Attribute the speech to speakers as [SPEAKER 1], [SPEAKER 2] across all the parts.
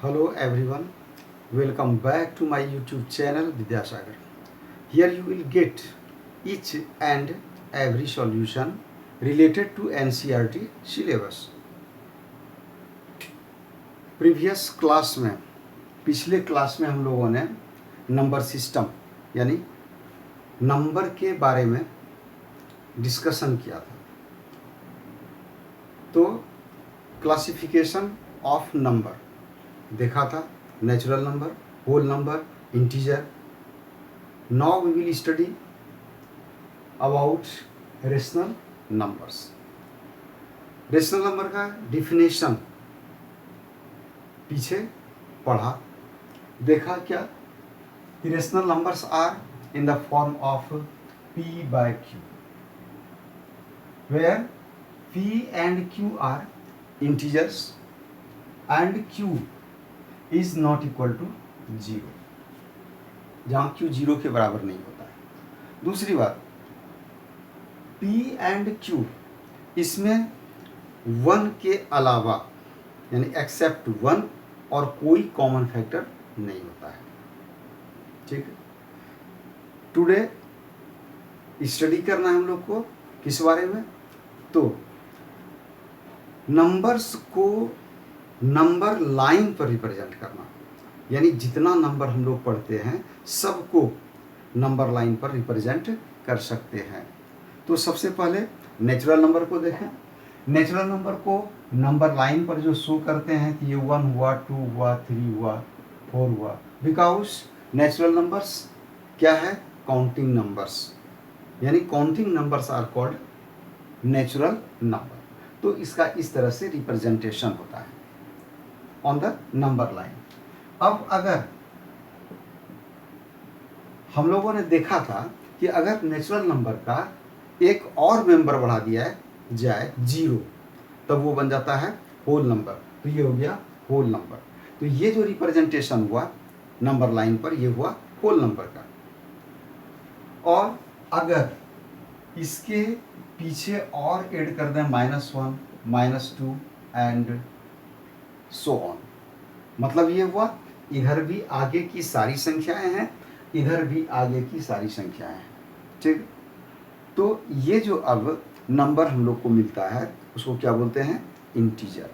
[SPEAKER 1] Hello everyone, welcome back to my YouTube channel Vidyasagar. Here you will get each and every solution related to NCERT syllabus. Previous class में पिछले class में हम लोगों ने number system यानी number के बारे में डिस्कशन किया था। तो क्लासिफिकेशन ऑफ नंबर देखा था, natural number, whole number, integer. Now we will study about rational numbers. Rational number का डिफिनेशन पीछे पढ़ा, देखा क्या कि rational numbers are in the form of P by Q, where P and Q are integers and Q is not equal to 0, जहाँ Q 0 के बराबर नहीं होता है। दूसरी बात, P एंड Q इसमें 1 के अलावा यानी एक्सेप्ट 1 और कोई कॉमन फैक्टर नहीं होता है। ठीक है, टुडे स्टडी करना है हम लोग को किस बारे में, तो नंबर्स को नंबर लाइन पर रिप्रेजेंट करना, यानी जितना नंबर हम लोग पढ़ते हैं सबको नंबर लाइन पर रिप्रेजेंट कर सकते हैं। तो सबसे पहले नेचुरल नंबर को देखें। नेचुरल नंबर को नंबर लाइन पर जो शो करते हैं कि ये 1 हुआ, 2 हुआ, 3 हुआ, 4 हुआ, बिकॉज नेचुरल नंबर्स क्या है, काउंटिंग नंबर्स, यानी counting numbers are called natural number. तो इसका इस तरह से रिप्रेजेंटेशन होता है ऑन द नंबर लाइन। अब अगर हम लोगों ने देखा था कि अगर नेचुरल नंबर का एक और मेंबर बढ़ा दिया जाए 0, तब वो बन जाता है होल नंबर। तो ये हो गया होल नंबर। तो ये जो रिप्रेजेंटेशन हुआ नंबर लाइन पर, ये हुआ होल नंबर का। और अगर इसके पीछे और ऐड कर दें -1, -2 एंड सो ऑन, मतलब ये हुआ इधर भी आगे की सारी संख्याएं हैं, इधर भी आगे की सारी संख्याएं हैं। ठीक, तो ये जो अब नंबर हम लोग को मिलता है उसको क्या बोलते हैं, इंटीजर।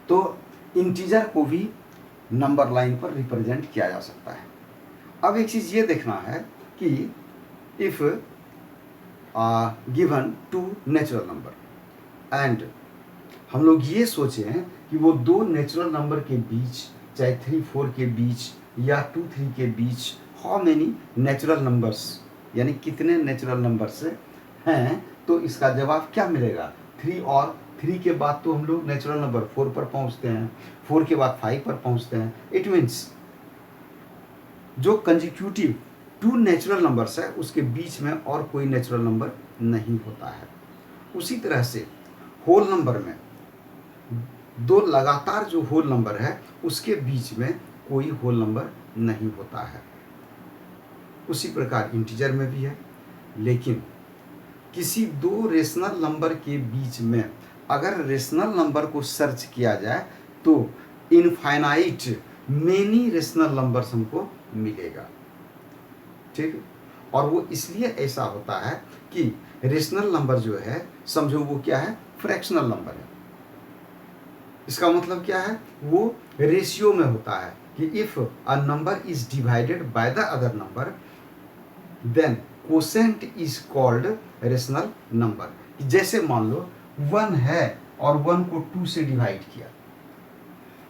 [SPEAKER 1] तो इंटीजर को भी नंबर लाइन पर रिप्रेजेंट किया जा सकता है। अब एक चीज़ ये देखना है कि if given 2 natural number and हम लोग ये सोचे हैं कि वो 2 नेचुरल नंबर के बीच, चाहे 3, 4 के बीच या 2, 3 के बीच, हाउ मेनी नेचुरल नंबर्स, यानी कितने नेचुरल नंबर्स हैं, तो इसका जवाब क्या मिलेगा, 3। और 3 के बाद तो हम लोग नेचुरल नंबर 4 पर पहुंचते हैं, 4 के बाद 5 पर पहुंचते हैं। इट मीन्स जो कंजिक्यूटिव 2 नेचुरल नंबर्स है उसके बीच में और कोई नेचुरल नंबर नहीं होता है। उसी तरह से होल नंबर में 2 लगातार जो होल नंबर है उसके बीच में कोई होल नंबर नहीं होता है। उसी प्रकार इंटीजर में भी है। लेकिन किसी 2 रेशनल नंबर के बीच में अगर रेशनल नंबर को सर्च किया जाए तो इनफाइनाइट मेनी रेशनल नंबर्स हमको मिलेगा। ठीक, और वो इसलिए ऐसा होता है कि रेशनल नंबर जो है, समझो वो क्या है, फ्रैक्शनल नंबर है। इसका मतलब क्या है, वो रेशियो में होता है कि if a number is divided by the other number then quotient is called rational number. जैसे मान लो 1 है और 1 को 2 से डिवाइड किया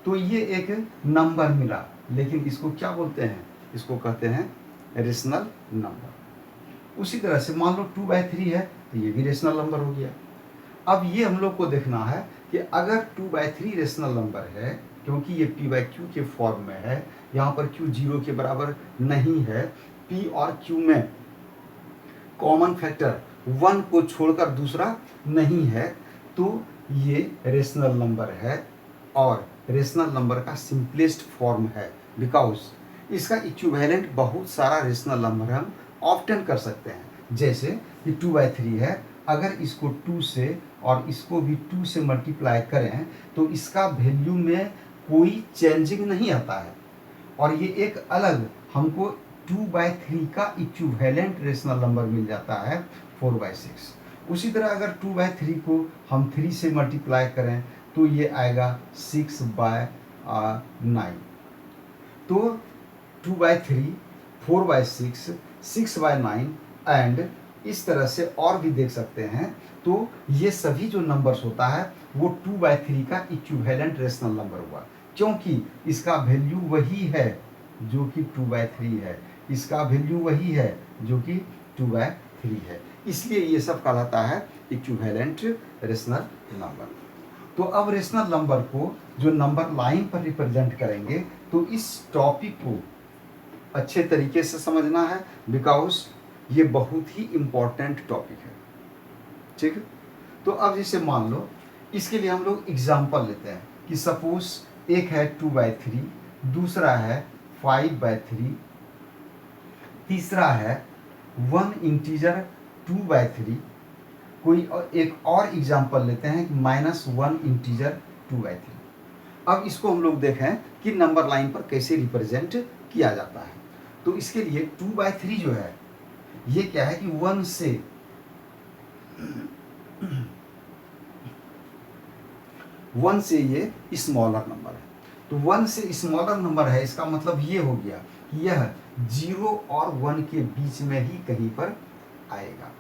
[SPEAKER 1] तो ये एक नंबर मिला, लेकिन इसको क्या बोलते हैं, इसको कहते हैं रेशनल नंबर। उसी तरह से मान लो 2/3 है तो ये भी रेशनल नंबर हो गया। अब ये हम लोग को देखना है कि अगर 2/3 रेशनल नंबर है, क्योंकि ये P/Q के फॉर्म में है, यहाँ पर Q 0 के बराबर नहीं है, P और Q में कॉमन फैक्टर 1 को छोड़कर दूसरा नहीं है, तो ये रेशनल नंबर है और रेशनल नंबर का सिंपलेस्ट फॉर्म है। बिकॉज इसका इक्विवेलेंट बहुत सारा रेशनल नंबर हम ऑप्टेन कर सकते हैं। जैसे कि 2/3 है अगर इसको 2 से और इसको भी 2 से मल्टीप्लाई करें तो इसका वैल्यू में कोई चेंजिंग नहीं आता है, और ये एक अलग हमको 2/3 का इक्विवेलेंट रेशनल नंबर मिल जाता है 4/6। उसी तरह अगर 2/3 को हम 3 से मल्टीप्लाई करें तो ये आएगा 6/9। तो 2/3, 4/6, 6/9 एंड इस तरह से और भी देख सकते हैं। तो ये सभी जो नंबर्स होता है वो 2/3 का इक्विवेलेंट रेशनल नंबर हुआ, क्योंकि इसका वैल्यू वही है जो कि 2/3 है, इसका वैल्यू वही है जो कि 2/3 है, इसलिए ये सब कहलाता है इक्विवेलेंट रेशनल नंबर। तो अब रेशनल नंबर को जो नंबर लाइन पर रिप्रेजेंट करेंगे तो इस टॉपिक को अच्छे तरीके से समझना है, बिकॉज ये बहुत ही इम्पोर्टेंट टॉपिक है। ठीक है, तो अब जैसे मान लो इसके लिए हम लोग एग्जाम्पल लेते हैं कि सपोज एक है 2/3, दूसरा है 5/3, तीसरा है 1 इंटीजर 2/3। कोई एक और एग्जाम्पल लेते हैं कि -1 इंटीजर 2/3। अब इसको हम लोग देखें कि नंबर लाइन पर कैसे रिप्रेजेंट किया जाता है। तो इसके लिए 2/3 जो है ये क्या है कि 1 से ये स्मॉलर नंबर है। तो 1 से स्मॉलर नंबर है, इसका मतलब ये हो गया कि यह 0 और 1 के बीच में ही कहीं पर आएगा।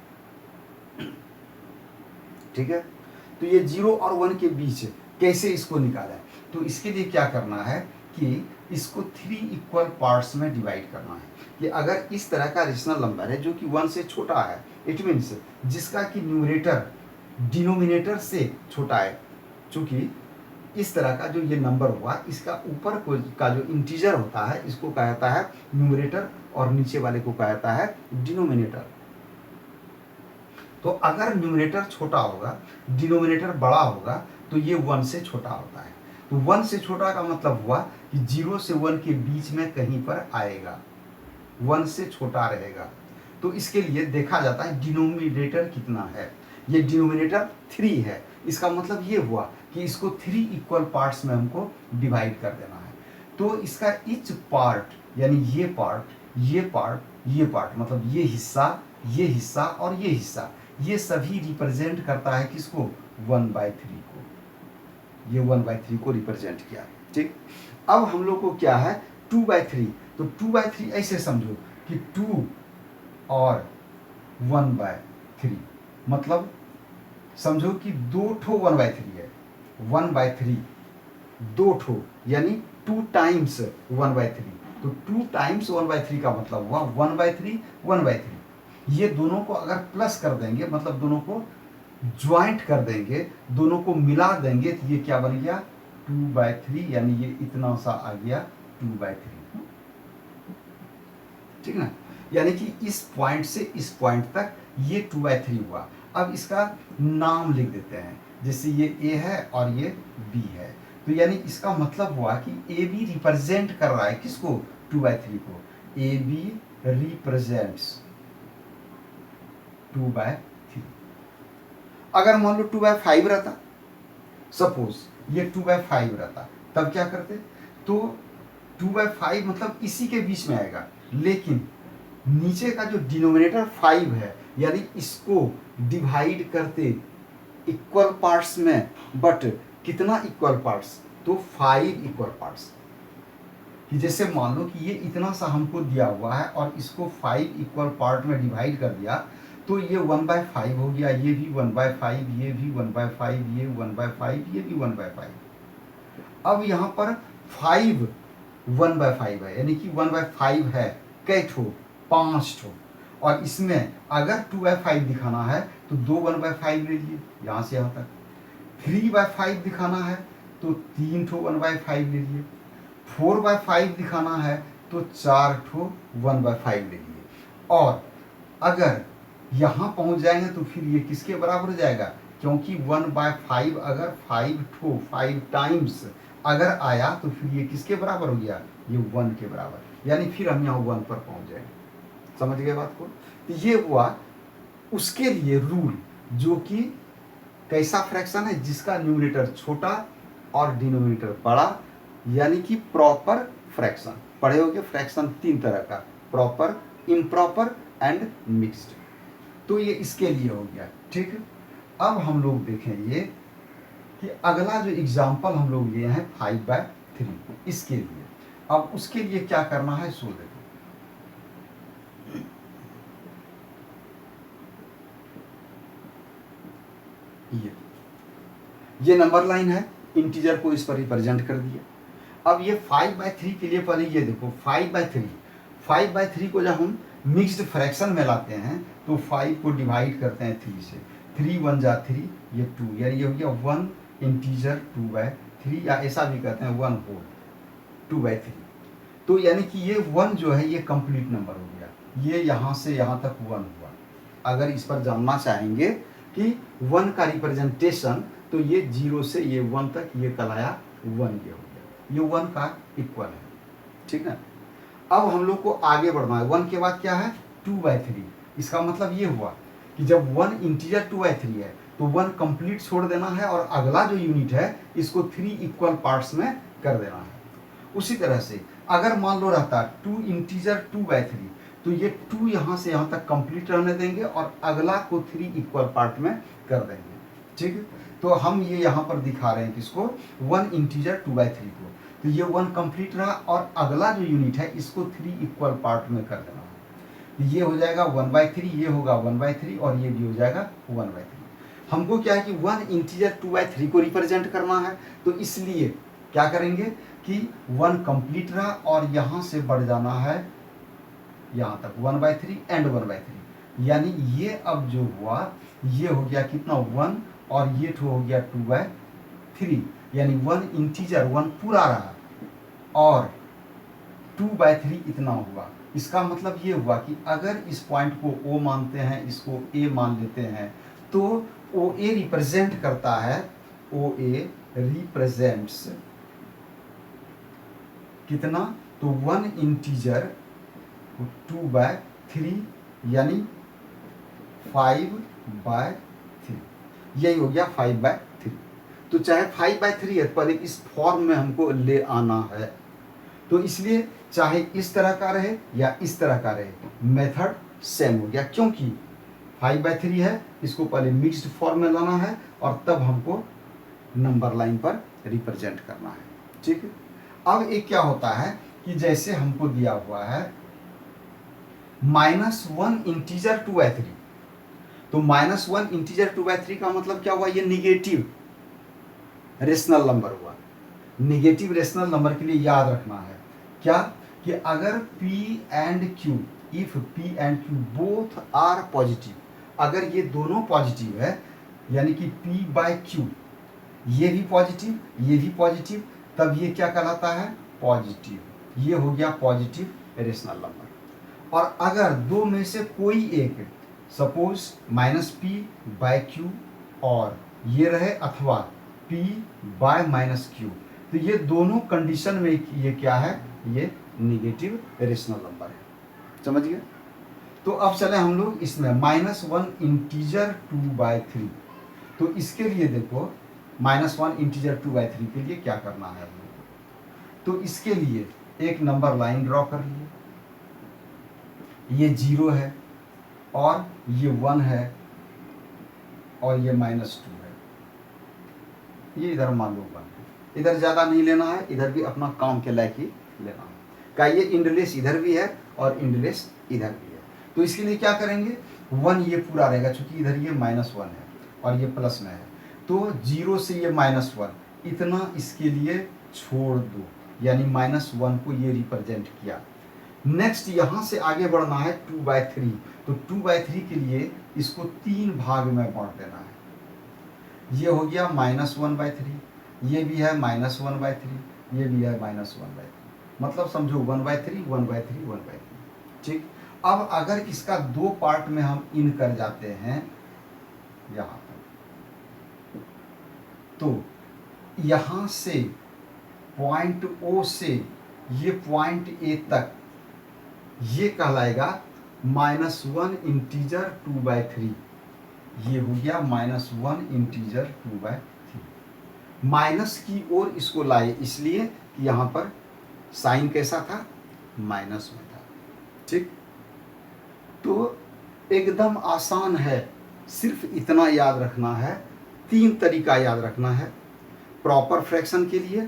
[SPEAKER 1] ठीक है, तो ये 0 और 1 के बीच कैसे इसको निकाला है, तो इसके लिए क्या करना है कि इसको 3 इक्वल पार्ट्स में डिवाइड करना है। कि अगर इस तरह का रेशनल नंबर है जो कि 1 से छोटा है, इट मीन्स जिसका कि न्यूमरेटर डिनोमिनेटर से छोटा है, चूंकि इस तरह का जो ये नंबर हुआ इसका ऊपर का जो इंटीजर होता है इसको कहा जाता है न्यूमरेटर और नीचे वाले को कहा जाता है डिनोमिनेटर। तो अगर न्यूमरेटर छोटा होगा, डिनोमिनेटर बड़ा होगा, तो ये 1 से छोटा होता है। तो 1 से छोटा का मतलब हुआ कि 0 से 1 के बीच में कहीं पर आएगा, 1 से छोटा रहेगा। तो इसके लिए देखा जाता है डिनोमिनेटर कितना है। ये डिनोमिनेटर 3 है, इसका मतलब ये हुआ कि इसको 3 इक्वल पार्ट्स में हमको डिवाइड कर देना है। तो इसका ईच पार्ट यानी ये पार्ट, ये पार्ट, ये पार्ट, मतलब ये हिस्सा और ये हिस्सा, ये सभी रिप्रेजेंट करता है किसको, 1/3 को। ये 1/3 को रिप्रेजेंट किया। ठीक, अब हम लोग को क्या है 2/3। तो 2/3 ऐसे समझो कि 2 और 1/3, मतलब समझो कि 2 ठो 1/3 है, 1/3 2 ठो यानी 2 टाइम्स 1/3। तो 2 टाइम्स 1/3 का मतलब हुआ 1/3 1/3। ये दोनों को अगर प्लस कर देंगे, मतलब दोनों को ज्वाइंट कर देंगे, दोनों को मिला देंगे, तो ये क्या बन गया 2/3, यानी ये इतना सा आ गया 2/3। ठीक ना, यानी कि इस पॉइंट से इस पॉइंट तक ये 2/3 हुआ। अब इसका नाम लिख देते हैं, जैसे ये ए है और ये बी है। तो यानी इसका मतलब हुआ कि ए बी रिप्रेजेंट कर रहा है किसको, 2/3 को। A b represents 2/3। अगर मान लो 2/5 रहता, सपोज ये 2/5 रहता, तब क्या करते, तो 2/5 मतलब इसी के बीच में आएगा, लेकिन नीचे का जो डिनोमिनेटर 5 है, यानी इसको डिवाइड करते इक्वल पार्ट्स में, बट कितना इक्वल पार्ट्स, तो 5 इक्वल पार्ट्स। कि जैसे मान लो कि ये इतना सा हमको दिया हुआ है और इसको 5 इक्वल पार्ट में डिवाइड कर दिया, तो ये 1/5 हो गया, ये भी 1/5, ये भी 1/5, ये 1/5, ये भी 1/5। अब यहाँ पर 5 1/5 है, यानी कि 1/5 है, कै ठो, 5 ठो। और इसमें अगर 2/5 दिखाना है तो 2 1/5 ले लिए यहाँ से यहाँ तक। 3/5 दिखाना है तो 3 ठो 1/5 ले लिए। 4/5 दिखाना है तो 4 ठो 1/5 ले लिए। और अगर यहाँ पहुँच जाएंगे तो फिर ये किसके बराबर हो जाएगा, क्योंकि 1/5 अगर 5 ठो 5 टाइम्स अगर आया तो फिर ये किसके बराबर हो गया, ये 1 के बराबर, यानी फिर हम यहाँ 1 पर पहुँच जाएंगे। समझ गए बात को। तो ये हुआ उसके लिए रूल। जो कि कैसा फ्रैक्शन है, जिसका न्यूमरेटर छोटा और डिनोमिनेटर बड़ा, यानी कि प्रॉपर फ्रैक्शन। पढ़े होगे फ्रैक्शन तीन तरह का, प्रॉपर, इम्प्रॉपर एंड मिक्स्ड। तो ये इसके लिए हो गया, ठीक। अब हम लोग देखेंगे कि अगला जो एग्जाम्पल हम लोग लिए हैं 5/3 इसके लिए। अब उसके लिए क्या करना है सो देखो। ये नंबर लाइन है, इंटीजर को इस पर रिप्रेजेंट कर दिया। अब ये 5/3 के लिए पहले ये देखो 5/3 को जब हम मिक्स्ड फ्रैक्शन में लाते हैं तो 5 को डिवाइड करते हैं 3 से, 3 1 जा 3, ये 2, यानी ये हो गया 1 इंटीजर 2/3, या ऐसा भी कहते हैं 1 होल 2/3। तो यानी कि ये 1 जो है ये कंप्लीट नंबर हो गया, ये यहाँ से यहाँ तक 1 हुआ। अगर इस पर जानना चाहेंगे कि 1 का रिप्रेजेंटेशन, तो ये 0 से ये 1 तक ये कहलाया 1, ये हो गया, ये 1 का इक्वल है, ठीक है। अब हम लोग को आगे बढ़ना है, 1 के बाद क्या है 2/3। इसका मतलब ये हुआ कि जब 1 इंटीजर 2/3 है तो 1 कंप्लीट छोड़ देना है और अगला जो यूनिट है इसको 3 इक्वल पार्ट्स में कर देना है। उसी तरह से अगर मान लो रहता 2 इंटीजर 2/3, तो ये 2 यहाँ से यहाँ तक कंप्लीट रहने देंगे और अगला को 3 इक्वल पार्ट में कर देंगे, ठीक है। तो हम ये यहाँ पर दिखा रहे हैं किसको, 1 इंटीजर 2/3 को। तो ये 1 कंप्लीट रहा और अगला जो यूनिट है इसको 3 इक्वल पार्ट में कर देना है। ये हो जाएगा 1/3, ये होगा 1/3 और ये भी हो जाएगा 1/3। हमको क्या है कि 1 इंटीजर 2/3 को रिप्रेजेंट करना है, तो इसलिए क्या करेंगे कि 1 कंप्लीट रहा और यहाँ से बढ़ जाना है यहाँ तक 1/3 एंड 1/3, यानी ये अब जो हुआ ये हो गया कितना 1 और ये हो गया 2/3, यानी 1 इंटीजर 1 पूरा रहा और 2/3 इतना हुआ। इसका मतलब ये हुआ कि अगर इस पॉइंट को O मानते हैं, इसको A मान लेते हैं, तो OA रिप्रेजेंट करता है, OA रिप्रेजेंट्स कितना, तो 1 इंटीजर 2/3 यानी 5/3, यही हो गया 5/3। तो चाहे 5/3 है पर इस फॉर्म में हमको ले आना है, तो इसलिए चाहे इस तरह का रहे या इस तरह का रहे, मेथड सेम हो गया, क्योंकि 5/3 है, इसको पहले मिक्स्ड फॉर्म में लाना है और तब हमको नंबर लाइन पर रिप्रेजेंट करना है, ठीक है। अब एक क्या होता है कि जैसे हमको दिया हुआ है -1 इंटीजर 2/3, तो -1 इंटीजर 2/3 का मतलब क्या हुआ, ये निगेटिव रेशनल नंबर हुआ। निगेटिव रेशनल नंबर के लिए याद रखना है क्या, कि अगर P and Q, if P and Q both are positive, अगर ये दोनों पॉजिटिव है यानी कि P/Q ये भी पॉजिटिव ये भी पॉजिटिव, तब ये क्या कहलाता है पॉजिटिव, ये हो गया पॉजिटिव रेशनल नंबर। और अगर दो में से कोई एक, सपोज -P/Q और ये रहे अथवा P/-Q, तो ये दोनों कंडीशन में ये क्या है, ये निगेटिव रेशनल नंबर है, समझ गए। तो अब चले हम लोग इसमें -1 इंटीजर 2/3, तो इसके लिए देखो -1 इंटीजर 2/3 के लिए क्या करना है हम लोग को, तो इसके लिए एक नंबर लाइन ड्रॉ कर लिए, ये 0 है और ये 1 है और ये -2 है, ये इधर मान लो 1 है, इधर ज़्यादा नहीं लेना है, इधर भी अपना काम के लायक ही लेना है। का ये इंडलेस इधर भी है और इंडलेस इधर भी है, तो इसके लिए क्या करेंगे 1 ये पूरा रहेगा, चूंकि इधर ये -1 है और ये प्लस में है, तो 0 से ये -1 इतना इसके लिए छोड़ दो, यानी -1 को ये रिप्रेजेंट किया। नेक्स्ट यहाँ से आगे बढ़ना है 2/3, तो 2/3 के लिए इसको 3 भाग में बांट देना है, ये हो गया -1/3, ये भी है -1/3, ये भी है -1/3, मतलब समझो 1/3 1/3 1/3, ठीक। अब अगर इसका 2 पार्ट में हम इन कर जाते हैं यहाँ पर, तो यहाँ से पॉइंट O से ये पॉइंट A तक ये कहलाएगा -1 इंटीजर 2/3, ये हो गया -1 इंटीजर 2/3। माइनस की ओर इसको लाए इसलिए कि यहाँ पर साइन कैसा था, माइनस में था। ठीक, तो एकदम आसान है, सिर्फ इतना याद रखना है, 3 तरीका याद रखना है। प्रॉपर फ्रैक्शन के लिए,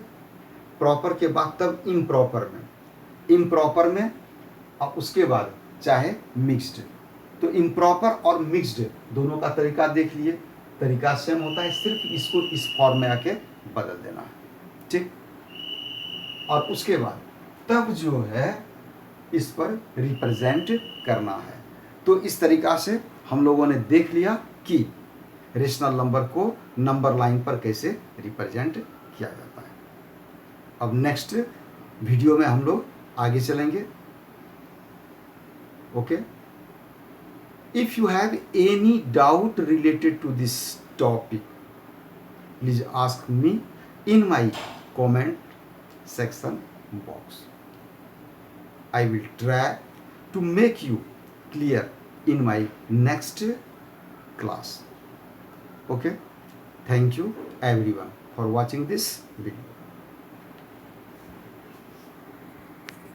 [SPEAKER 1] प्रॉपर के बाद तब इम्प्रॉपर में, इम्प्रॉपर में और उसके बाद चाहे मिक्स्ड। तो इम्प्रॉपर और मिक्स्ड दोनों का तरीका देख लिए, तरीका सेम होता है, सिर्फ इसको इस फॉर्म में आके बदल देना है। ठीक, और उसके बाद तब जो है इस पर रिप्रेजेंट करना है। तो इस तरीका से हम लोगों ने देख लिया कि रेशनल नंबर को नंबर लाइन पर कैसे रिप्रेजेंट किया जाता है। अब नेक्स्ट वीडियो में हम लोग आगे चलेंगे। Okay, if you have any doubt related to this topic, please ask me in my comment section box. I will try to make you clear in my next class. Okay, thank you everyone for watching this video.